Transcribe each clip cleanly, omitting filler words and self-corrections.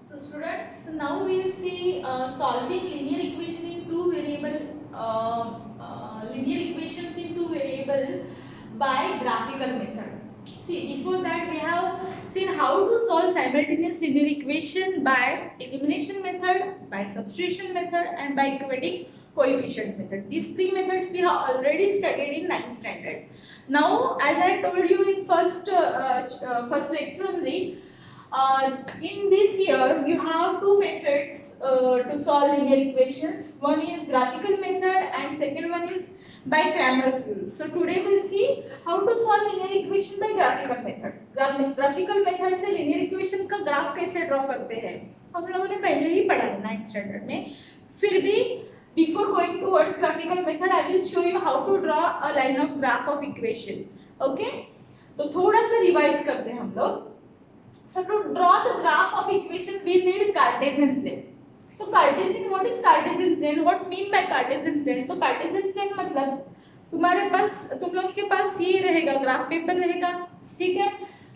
So students, now we will see solving linear equation in two variable linear equations in two variable by graphical method. See, before that we have seen how to solve simultaneous linear equation by elimination method, by substitution method, and by equating coefficient method. These three methods we have already studied in 9th standard. Now, as I told you in first lecture only, in this year you have two methods to solve linear equations. One is graphical method and second one is by Cramer's rule. So today we'll see how to solve linear equation by graphical method. Graphical method से linear equation का graph कैसे draw करते हैं हम लोगों ने पहले ही पढ़ा है 9th स्टैंडर्ड में. फिर भी before going towards graphical method I will show you how to draw a line of graph of equation. Okay, तो थोड़ा सा रिवाइज करते हैं हम लोग. So to draw the graph of equation we need Cartesian plane. तो Cartesian, what is Cartesian plane? What mean by Cartesian plane? तो Cartesian plane मतलब तुम्हारे पास तुम लोगों के पास ये रहेगा, ग्राफ पेपर रहेगा, ठीक है.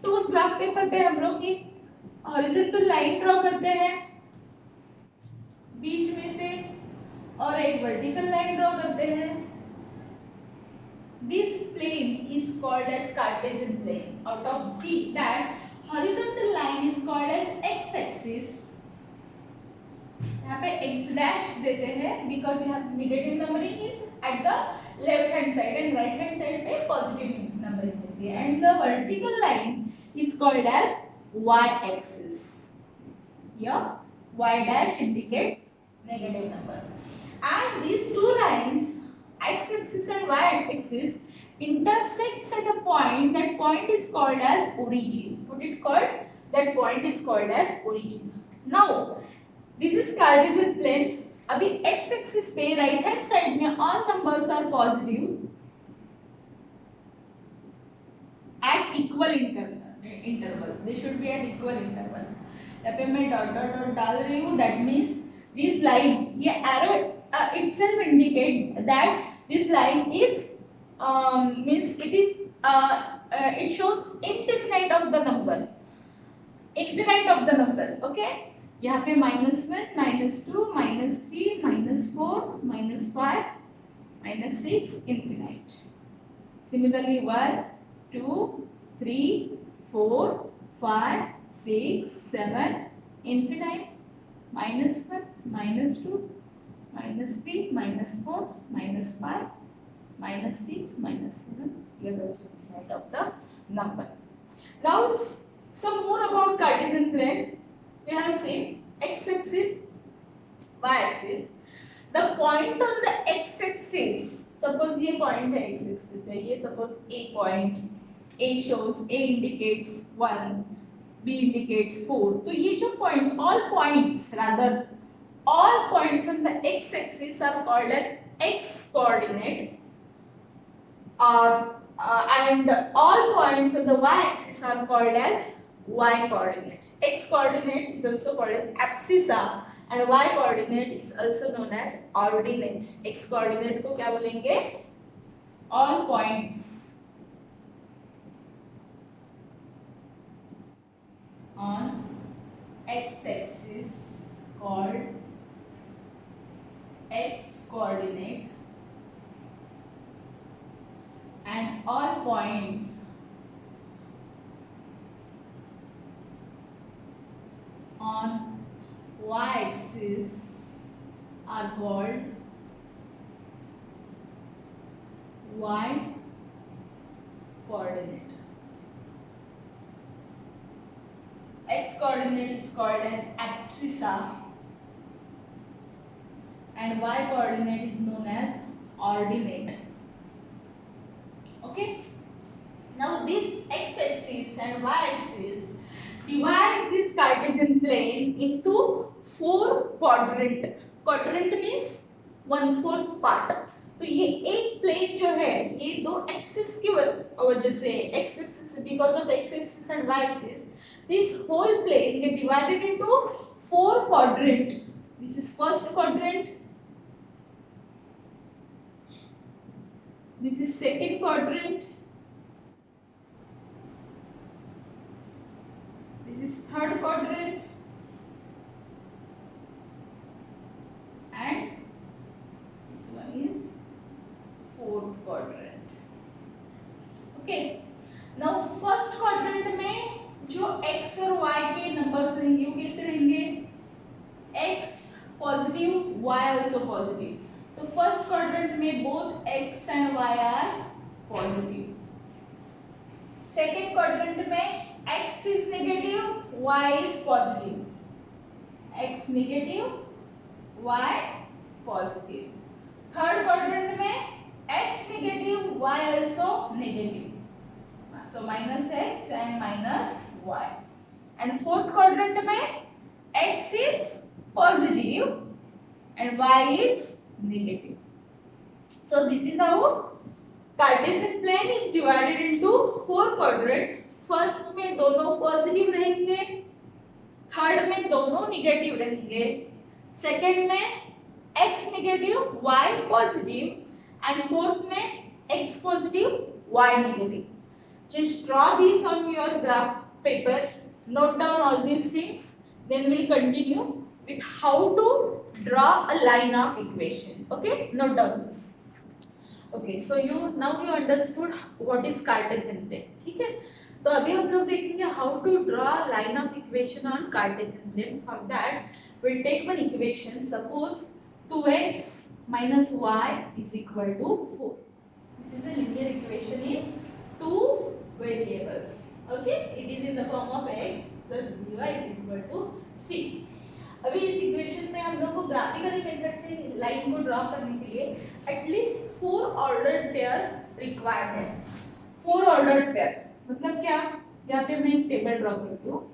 तो उस ग्राफ पेपर पे हम लोग एक हॉरिजॉन्टल लाइन ड्रॉ करते हैं बीच में से और एक वर्टिकल लाइन ड्रॉ करते हैं. This plane is called as Cartesian plane. Out of that horizontal line is called as x-axis. यहाँ पे x dash देते हैं because यहाँ negative numbering is at the left hand side and right hand side पे positive numbering देती है. And the vertical line is called as y-axis. Here y dash indicates negative number. And these two lines, x-axis and y-axis, intersects at a point. That point is called as origin. What it called? That point is called as origin. Now this is Cartesian plane. अभी x-axis पे right hand side में all numbers are positive at equal interval. They should be at equal interval. यहाँ पे मैं dot dot dot डाल रही हूँ. That means this line, ये arrow itself indicate that this line is means it is it shows infinite of the number. Okay, यहाँ पे -1, -2, -3, -4, -5, -6, infinite. Similarly 1, 2, 3, 4, 5, 6, 7, infinite. -1, -2, -3, -4, -5, -6, -7. Here also infinite of the number. Now some more about Cartesian plane. We have seen x-axis, y-axis. The point on the x-axis, suppose ये point है x-axis है, ये suppose A point. A shows, A indicates 1, B indicates 4. तो ये जो points, all points on the x-axis are called as x-coordinate, and all points on the y-axis are called as y-coordinate. X-coordinate is also called as abscissa and y-coordinate is also known as ordinate. X-coordinate को क्या बोलेंगे? All points on x-axis called x-coordinate and all points on y-axis are called y-coordinate. X-coordinate is called as abscissa and y-coordinate is known as ordinate. Okay. Now this x-axis and y-axis divides this Cartesian plane into 4 quadrant. Quadrant means 1/4 part. तो ये एक plane जो है ये दो axis की वजह से x axis because of x axis and y axis this whole plane get divided into 4 quadrant. This is first quadrant, this is second quadrant, this is third quadrant, में both x and y are positive. Second quadrant में x is negative, y is positive, x negative y positive. Third quadrant में x negative, y also negative, so minus x and minus y. And fourth quadrant में x is positive and y is negative. So this is how Cartesian plane is divided into four quadrant. First में दोनों positive रहेंगे, third में दोनों negative रहेंगे, second में x negative y positive and fourth में x positive y negative. Just draw these on your graph paper, note down all these things, then we'll continue with how to draw a line of equation. Okay, note down this. Okay, so now you understood what is Cartesian plane. ठीक है, तो अभी हम लोग देखेंगे how to draw line of equation on Cartesian plane. For that we'll take one equation. Suppose 2x minus y is equal to 4. This is a linear equation in two variables. Okay, it is in the form of x plus by is equal to c. अभी इस equation में हम लोग को graphically method से line को draw करने के लिए एटलीस्ट 4 ऑर्डर्ड पेयर रिक्वायर्ड है. 4 ऑर्डर्ड पेयर मतलब क्या, यहाँ पे मैं एक टेबल ड्रॉ करती हूँ.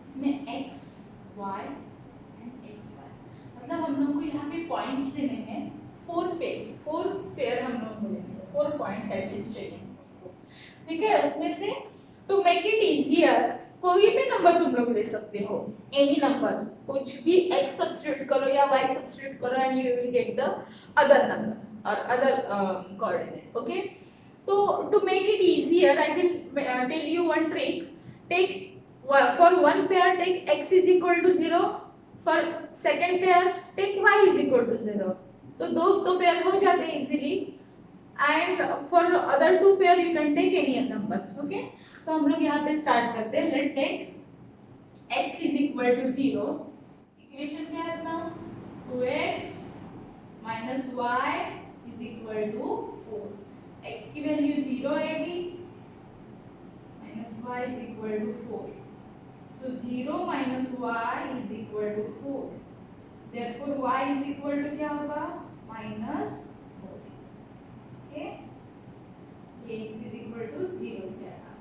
इसमें x, y एंड xy मतलब हम लोग को यहाँ पे पॉइंट्स लेने हैं 4 पेयर हम लोग को लेने हैं, 4 पॉइंट्स एटलीस्ट चाहिए. ठीक है, उसमें से टू मेक इट इजियर कोई भी नंबर तुम लोग ले सकते हो, एनी नंबर, कुछ भी x सब्स्टिट्यूट करो या y सब्स्टिट्यूट करो and you will get the other number और अदर कोऑर्डिनेट. ओके, तो to make it easier I will tell you one trick. Take for one pair take x is equal to 0, for second pair take y is equal to 0. तो दो pair हो जाते हैं easily and for other 2 pair you can take any number. Okay, so हम लोग यहाँ पे start करते हैं. Let take x is equal to 0. Equation क्या है अपना, 2x minus y is equal to 4. x की वैल्यू 0 आएगी, minus y is equal to 4. So 0 minus y is equal to 4. Therefore y is equal to क्या होगा, minus 4. Okay? ये x is equal to 0 क्या था.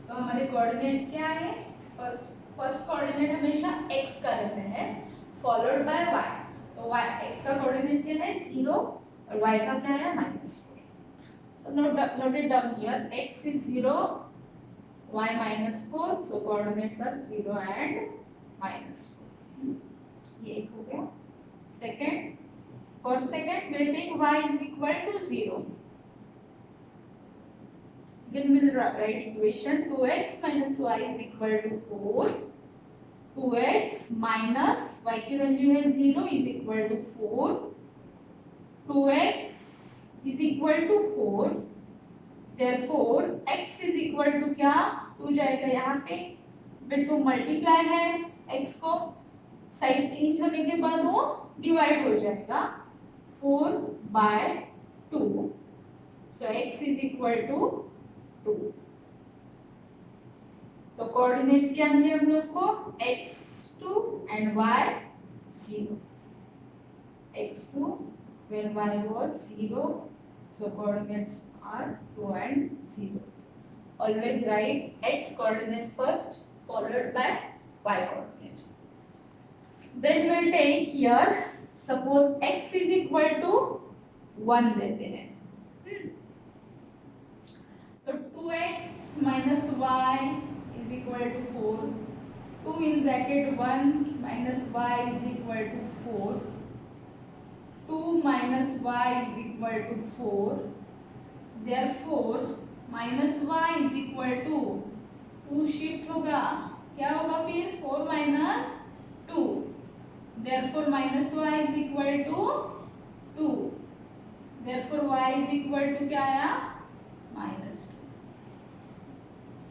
तो हमारे कोऑर्डिनेट्स क्या है, फर्स्ट कोऑर्डिनेट हमेशा x का रहता है फॉलोड बाय y. तो y x का कोऑर्डिनेट क्या है 0 और y का क्या है minus 4. So note it down here, x is 0, y minus 4, so coordinates are 0 and minus 4. ये एक हो गया. Second, for second we'll take y is equal to 0. Then we'll write equation 2x minus y is equal to 4. 2x minus y की value है 0 is equal to 4. 2x is equal to 4. Therefore x is equal to क्या, 2 जाएगा यहाँ पे, फिर 2 multiply है, x को side change होने के बाद वो डिवाइड हो जाएगा 4 by 2. So x is equal to 2. तो कोऑर्डिनेट्स क्या मिले हम लोग को, x2 and y0. x2 when y was 0, so coordinates are 2 and 0. Always write x coordinate first followed by y coordinate. Then we'll take here, suppose x is equal to 1 देते हैं. तो 2x minus y is equal to 4. 2 in bracket 1 minus y is equal to 4. 2 minus y is equal to 4. Therefore minus y is equal to 2 shift होगा, क्या होगा फिर 4 minus 2. Therefore minus y is equal to 2. therefore y is equal to क्या आया -2.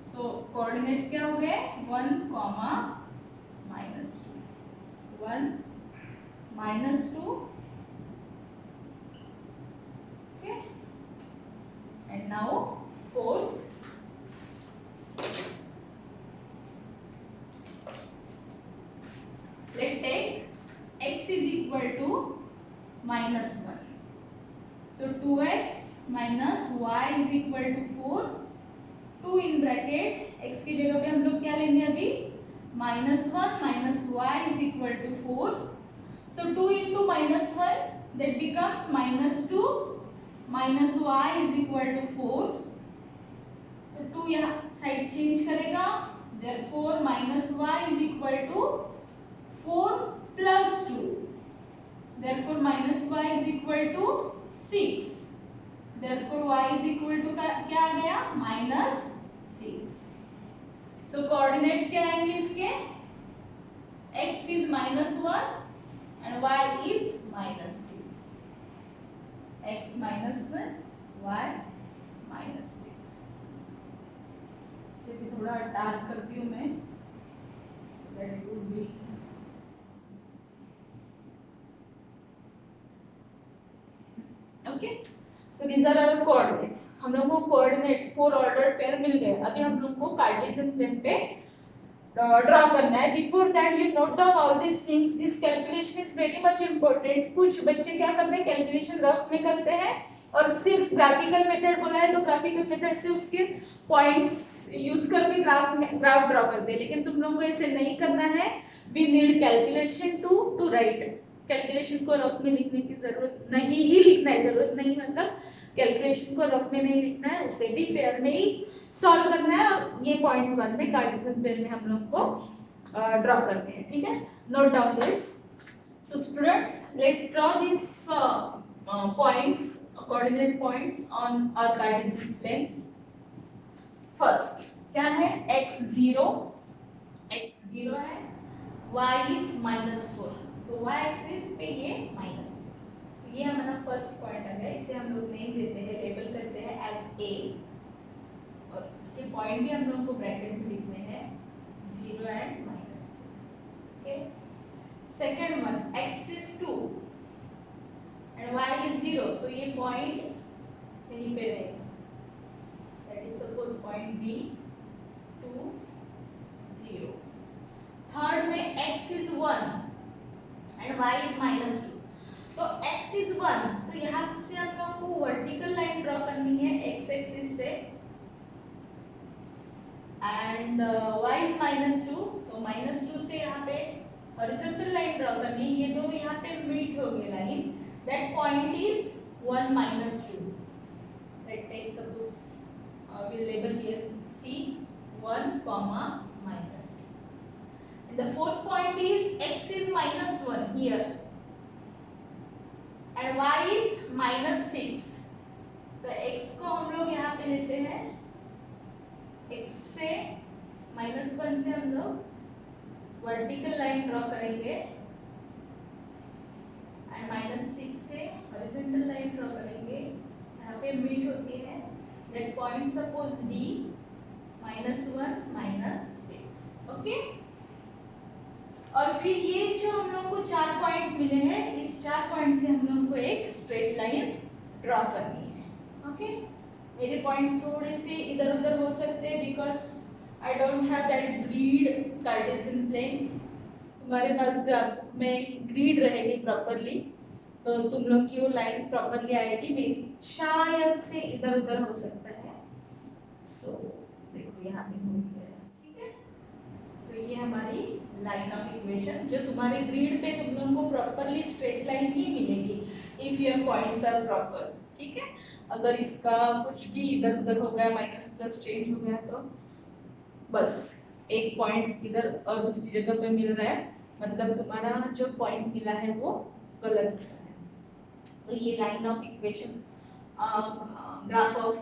सो coordinates क्या हो गए 1, -2 1 -2 okay and now fourth let's take x is equal to -1. So 2x minus y is equal to 4. 2 in bracket x की जगह पे हम लोग क्या लेंगे अभी -1 minus y is equal to 4. So 2 into -1 that becomes -2 minus y is equal to 4. तो 2 यहाँ साइड चेंज करेगा therefore minus y is equal to 4 plus 2. Therefore minus y is equal to 6. Therefore y is equal to क्या आ गया -6. So coordinates क्या आएंगे इसके x is -1 and y is -6. x -1 y -6. इसे भी थोड़ा डार्क करती हूँ मैं so that it would be okay. So these are our coordinates. हम लोगों को coordinates 4 ordered pair मिल गए. अभी हम लोग को कार्टेशियन प्लेन पे ड्रॉ करना है. Before that you note down all these things. This calculation is very much important. कुछ बच्चे क्या करते हैं कैलकुलेशन रफ में करते हैं और सिर्फ ग्राफिकल मेथड बोला है तो ग्राफिकल मेथड से उसके पॉइंट्स यूज करके ग्राफ ड्रॉ करते हैं. लेकिन तुम लोगों को ऐसे नहीं करना है. We need calculation to write. Calculation को रफ में लिखने की जरूरत नहीं ही लिखना है जरूरत नहीं मतलब कैलकुलेशन को रफ में नहीं लिखना है उसे भी फेयर में ही सॉल्व करना है. ये पॉइंट्स बाद में कार्टेशियन प्लेन में हम लोग को ड्रॉ करने हैं. ठीक है note down this. So students let's draw this points coordinate points on our Cartesian plane. First क्या है x0 है y is -4 तो y एक्सिस पे ये -4 तो ये हमारा फर्स्ट पॉइंट आ गया. इसे हम लोग नेम देते हैं लेबल करते हैं एज a और इसके पॉइंट भी हम लोग को ब्रैकेट में लिखने हैं 0 and -4. Okay second one x is 2 and y is 0 तो ये पॉइंट यहीं पे रहेगा. That is suppose point b 2 0. Third में x is 1 and y is -2 तो x is 1 तो यहाँ से हम लोग को वर्टिकल लाइन ड्रॉ करनी है x एक्सिस से एंड y is -2 तो -2 से यहाँ पे हॉरिजॉन्टल लाइन ड्रॉ करनी है. ये दो यहाँ पे मीट हो गए line. That point is 1 -2. That take suppose we'll label here C1, -2. The fourth point is x is -1 here and y is -6 तो x को हम लोग यहाँ पे लेते हैं x से -1 से हम लोग वर्टिकल लाइन ड्रॉ करेंगे एंड -6 से हॉरिजॉन्टल लाइन ड्रॉ करेंगे. यहाँ पे मीट होती है that point suppose D -1 -6. Okay और फिर ये जो हम लोग को 4 पॉइंट्स मिले हैं इस 4 पॉइंट से हम लोग को एक स्ट्रेट लाइन ड्रॉ करनी है. ओके मेरे पॉइंट्स थोड़े से इधर उधर हो सकते हैं because I don't have that grid Cartesian plane. तुम्हारे पास ग्राफ में ग्रिड रहेगी प्रॉपरली तो तुम लोग की वो लाइन प्रॉपरली आएगी. मेरी शायद से इधर उधर हो सकता है. सो देखो यहाँ पे हो गया. ठीक है तो ये हमारी लाइन ऑफ इक्वेशन जो तुम्हारे ग्रिड पे तुम लोगों को प्रॉपरली स्ट्रेट लाइन ही मिलेगी if your points are proper. ठीक है अगर इसका कुछ भी इधर उधर हो गया माइनस प्लस चेंज हो गया तो बस एक पॉइंट इधर और दूसरी जगह पे मिल रहा है मतलब तुम्हारा जो पॉइंट मिला है वो गलत है. तो ये line of equation graph of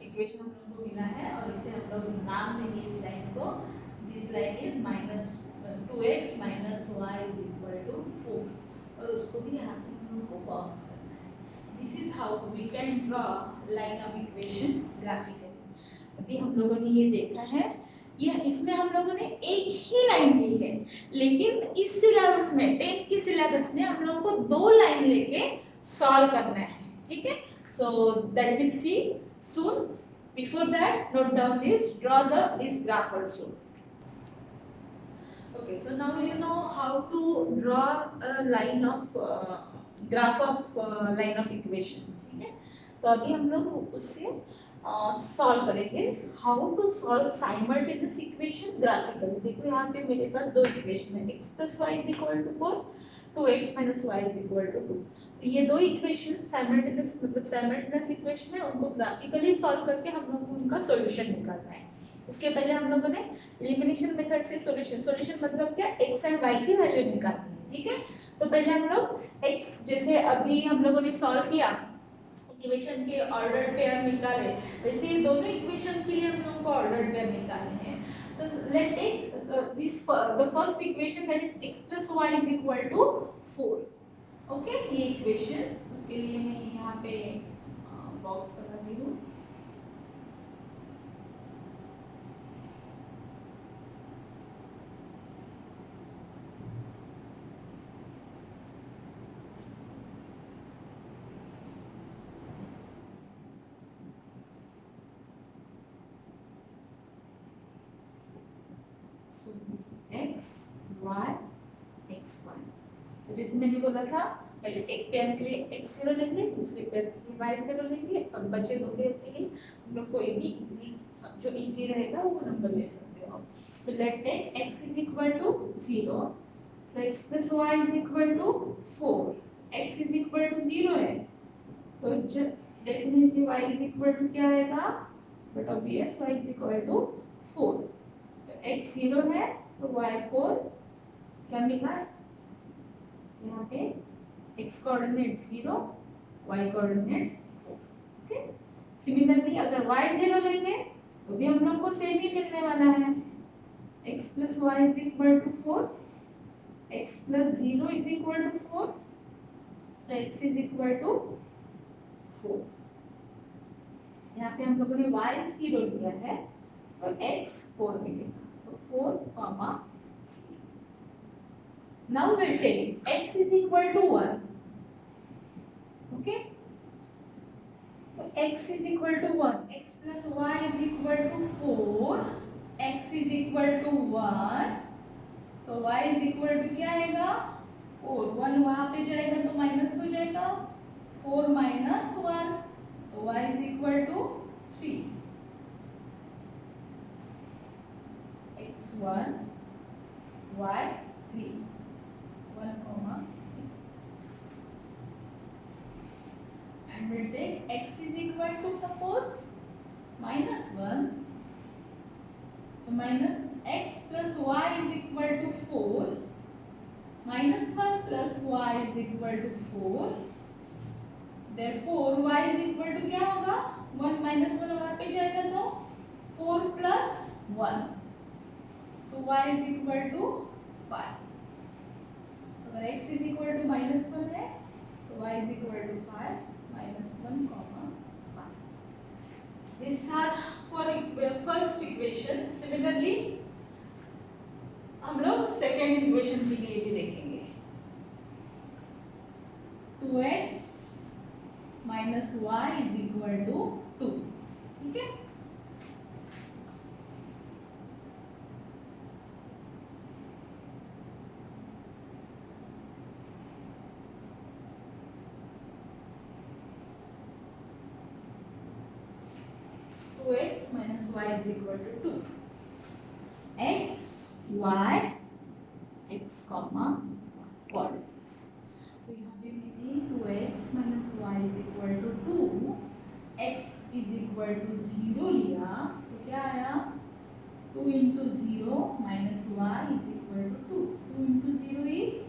equation हम लोग को मिला है और इसे हम लोग नाम देंगे इस लाइन को. This line is -2x - y = 4 और उसको भी यहाँ पे हम लोग को बॉक्स करना है. This is how we can draw line of equation graphically. अभी हम लोगों ने ये देखा है, यह इसमें हम लोगों ने एक ही लाइन ली है, लेकिन इस सिलेबस में 10th के सिलेबस में हम लोगों को 2 लाइन लेके सॉल्व करना है, ठीक है। So that will see soon. Before that note down this, draw this graph also. Okay, so now you know how to draw a line of graph of line of equation, ठीक है। तो अभी हम लोग उससे सॉल्व करेंगे how to solve simultaneous equation graphically. देखो यहाँ पे मेरे पास 2 इक्वेशन है, x plus y is equal to 4, 2x minus y is equal to 2। तो ये 2 इक्वेशन साइमल्टेनियस मतलब साइमल्टेनियस इक्वेशन है, उनको ग्राफिकली सॉल्व करके हम लोग को उनका सॉल्यूशन निकालना है। उसके पहले हम लोगों ने एलिमिनेशन मेथड से सॉल्यूशन मतलब क्या, x एंड y की वैल्यू निकालनी है, ठीक है। तो पहले हम लोग x, जैसे अभी हम लोगों ने सॉल्व किया इक्वेशन के ऑर्डर पेयर निकाले, वैसे ये दोनों इक्वेशन के लिए हम लोगों को ऑर्डर पेयर निकालने हैं। तो let take this the first equation that is x plus y is equal to 4। Okay, ये इक्वेशन, उसके लिए मैं यहाँ पे बॉक्स बनाती हूँ। So this is x, y, x, y। तो जैसे मैंने बोला था, पहले एक पेयर के लिए x0 लेंगे, दूसरे पेयर के लिए y0 लेंगे, और बचे 2 पेयर के लिए हम लोग कोई भी इजी, जो इजी रहेगा वो नंबर ले सकते हो। तो let take x is equal to 0, so x plus y is equal to 4। x is equal to 0 है, तो definitely y is equal to क्या आएगा, but obvious y is equal to 4। x 0 है तो y 4 क्या मिला, यहाँ पे x coordinate 0, y coordinate 4। Okay, similarly अगर y 0 लेंगे तो भी हम लोग को सेम ही मिलने वाला है, x plus y is equal to 4, x plus 0 is equal to 4, so x is equal to 4। यहाँ पे हम लोगों ने y 0 लिया है तो x 4 मिलेगा, तो 4, 0। Now we'll take x is equal to 1, okay, so x is equal to 1, x plus y is equal to 4, x is equal to 1, so y is equal to क्या आएगा, 4, 1 वहाँ पे जाएगा तो माइनस हो जाएगा, 4 minus 1, so y is equal to 3, x1 y 3, 1, 3, and we'll take x is equal to suppose minus 1, so minus x plus y is equal to 4, minus 1 plus y is equal to 4, therefore y is equal to क्या होगा, 1 minus 1 वहाँ पे जाएगा तो 4 plus 1, so y is equal to 5। अगर x is equal to minus 1 है तो y is equal to 5, minus 1, 5। These are for first equation। Similarly हम लोग सेकेंड इक्वेशन के लिए भी देखेंगे, 2x minus y is equal to 2, ठीक है। x minus y is equal to 2, x y x comma coordinates। तो यहाँ पे मैंने 2x minus y is equal to 2, x is equal to 0 लिया तो क्या आया, 2 into 0 minus y is equal to 2, 2 into 0 is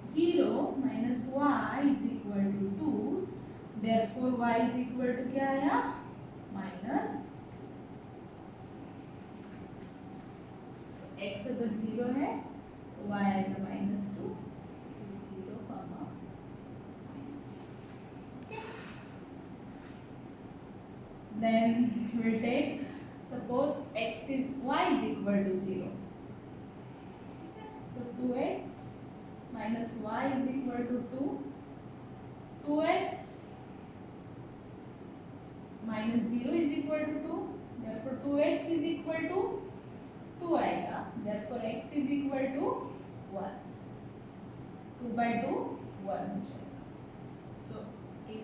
0 minus y is equal to 2, therefore y is equal to क्या आया, minus, x अगर 0 है तो y आएगा minus 2, 0, minus 2, okay। Then we'll take, suppose y is equal to 0. So 2x minus y is equal to 2. 2x minus 0 is equal to 2. Therefore 2x is equal to 2 आएगा. Therefore x is equal to 1. 2 by 2 1 हो जाएगा. So if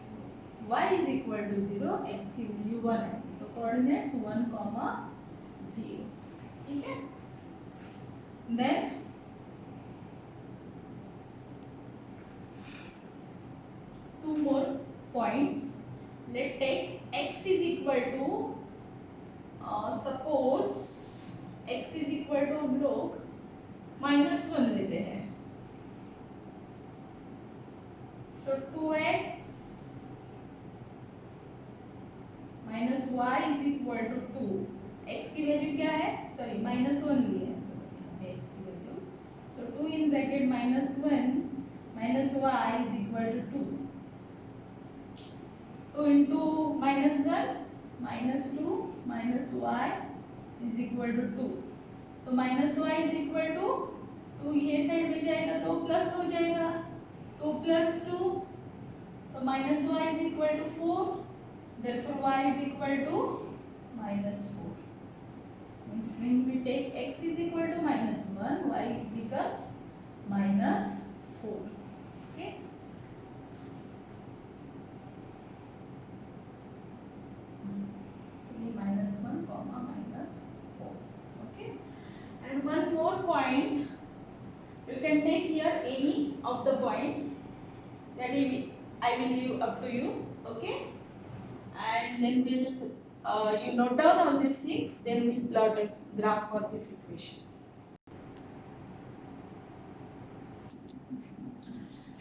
y is equal to 0, x की value 1 है. तो coordinates 1, 0. ठीक है. Then two more points. Let's take x is equal to suppose x is equal to हम लोग -1 लेते हैं. So 2x minus y is equal to 2. x की वैल्यू क्या है? सॉरी -1 ली है x की value. So 2 in bracket -1 minus y is equal to 2. 2 into -1 -2 minus y is equal to 2. So minus y is equal to 2. ये side में जाएगा तो plus हो जाएगा. 2 plus 2. So minus y is equal to 4. Therefore y is equal to -4. Means when we take x is equal to -1, y becomes -4. Okay. -1, -4. Okay. And one more point, you can take here any of the point that I will leave up to you. Okay. And then we'll you note down all these things. Then we'll plot a graph for this equation.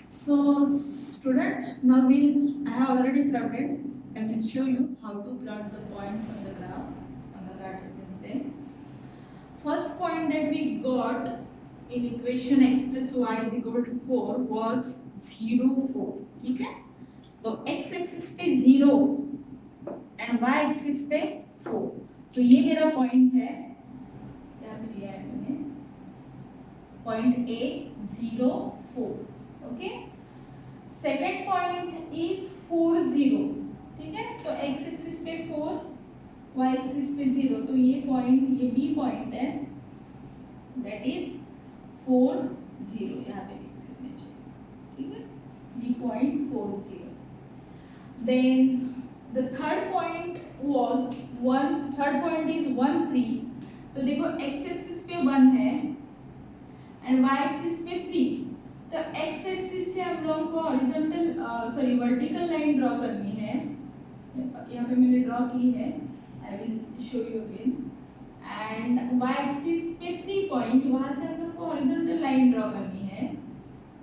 So student, now I have already plotted and will show you how to plot the points on the graph on the cartesian plane. First point that we got in equation x plus y is equal to 4 was 0, 4. ठीक है. तो x axis पे 0 and y axis पे 4. तो ये मेरा point है, क्या भी लिया है मैंने, point A 0, 4. Okay. Second point is 4, 0. ठीक है. तो x एक्सिस पे 4, y एक्सिस पे 0. तो ये पॉइंट, ये B पॉइंट है, दैट इज 4, 0. यहाँ पे लिख देना चाहिए. ठीक है. B point 4, 0. Then the third point was 1. Third point is 1, 3. तो देखो x एक्सिस पे 1 है एंड y एक्सिस पे 3. तो x एक्सिस से हम लोगों को हॉरिजॉन्टल वर्टिकल लाइन ड्रॉ करनी है. यहाँ पे मैंने ड्रॉ की है, I will show you again. And y axis पे 3 पॉइंट, वहां से हम लोग को हॉरिजॉन्टल लाइन ड्रॉ करनी है.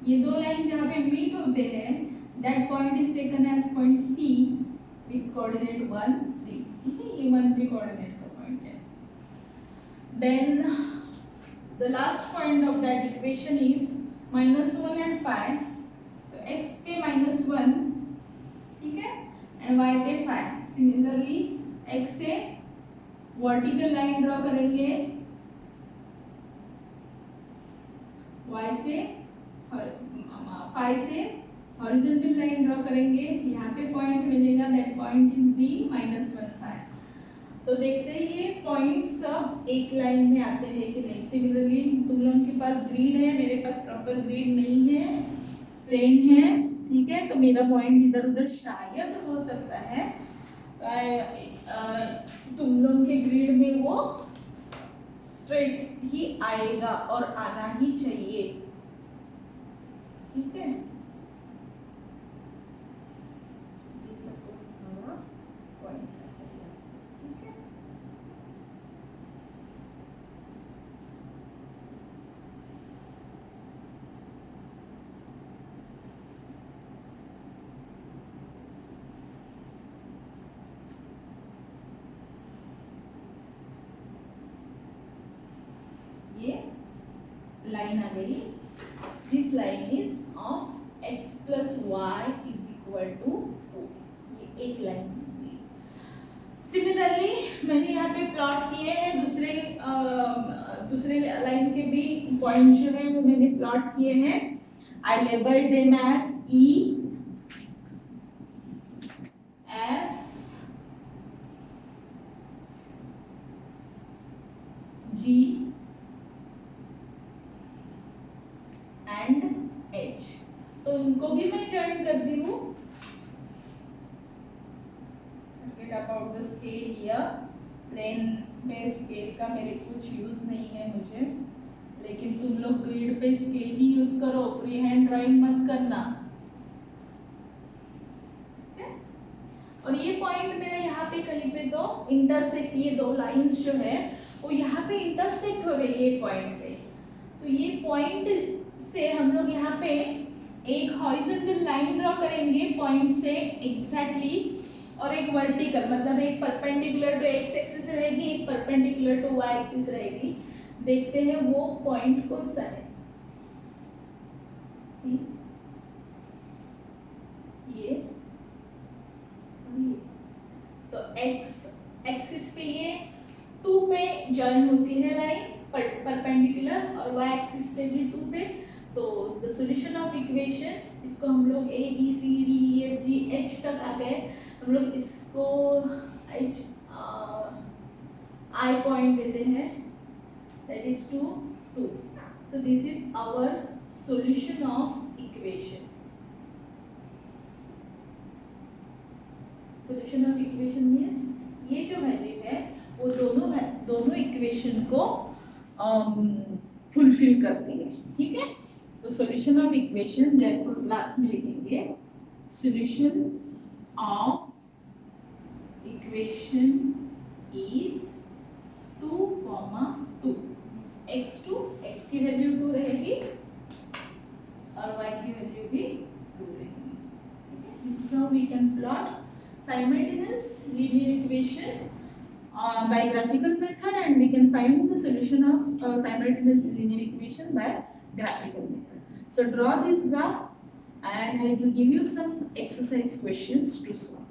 ये दो लाइन जहाँ पे मीट होते हैं, that point is taken as point C with coordinate 1, 3. ठीक है. ये 1, 3 कोऑर्डिनेट का पॉइंट है. Then the last point of that equation is -1 and 5. तो x पे -1, ठीक है, and y पे 5. Similarly x से वर्टिकल लाइन ड्रॉ करेंगे, y से 5 से हॉरिजॉन्टल लाइन ड्रॉ करेंगे. यहाँ पे पॉइंट मिलेगा, दैट पॉइंट इज D -1, 5. तो देखते हैं ये पॉइंट सब एक लाइन में आते हैं कि नहीं. सिमिलरली तुम लोगों के पास ग्रिड है, मेरे पास प्रॉपर ग्रिड नहीं है, प्लेन है. ठीक है. तो मेरा पॉइंट इधर उधर शायद हो सकता है, तुम लोगों के ग्रिड में वो स्ट्रेट ही आएगा और आना ही चाहिए. ठीक है. ये लाइन आ गई. This line is of x plus y is equal to 4. ये एक लाइन होगी. सिमिलरली मैंने यहाँ पे प्लॉट किए हैं दूसरे लाइन के भी पॉइंट जो है वो मैंने प्लॉट किए हैं. I labelled them as E, F, G and H. तो इनको भी मैं ज्वाइन करती हूँ. Forget about the scale here. Plane पे स्केल का मेरे कुछ यूज नहीं है मुझे, लेकिन तुम लोग ग्रिड पे स्केल ही यूज करो, फ्री हैंड ड्राइंग मत करना. और ये पॉइंट मेरा यहाँ पे कहीं पे तो इंटरसेक्ट, ये दो लाइंस जो है वो यहाँ पे इंटरसेक्ट हो रही है ये पॉइंट पे. तो ये पॉइंट से हम लोग यहाँ पे एक हॉरिजॉन्टल लाइन ड्रॉ करेंगे पॉइंट से एग्जैक्टली, और एक वर्टिकल, मतलब एक परपेंडिकुलर टू एक्स एक्सिस रहेगी, एक परपेंडिकुलर टू वाई एक्सिस रहेगी. देखते हैं वो पॉइंट कौन सा है. ये तो x एक्सिस पे ये 2 पे जॉइन होती है लाइन परपेंडिकुलर, और y एक्सिस पे भी 2 पे. तो द सॉल्यूशन ऑफ इक्वेशन, इसको हम लोग a b c d e f g h तक आ गए. हम लोग इसको h I पॉइंट देते हैं, that is 2 2. So this is our solution of equation. Solution of equation means ये जो वैल्यू है वो दोनों इक्वेशन को फुलफिल करती है. ठीक है. तो solution of equation, therefore last में लिखेंगे solution of equation is 2, 2. x2, x की वैल्यू 2 रहेगी और y की वैल्यू भी 2 रहेगी. This is how we can plot simultaneous linear equation by graphical method, and we can find the solution of simultaneous linear equation by graphical method. So draw this graph and I will give you some exercise questions to solve.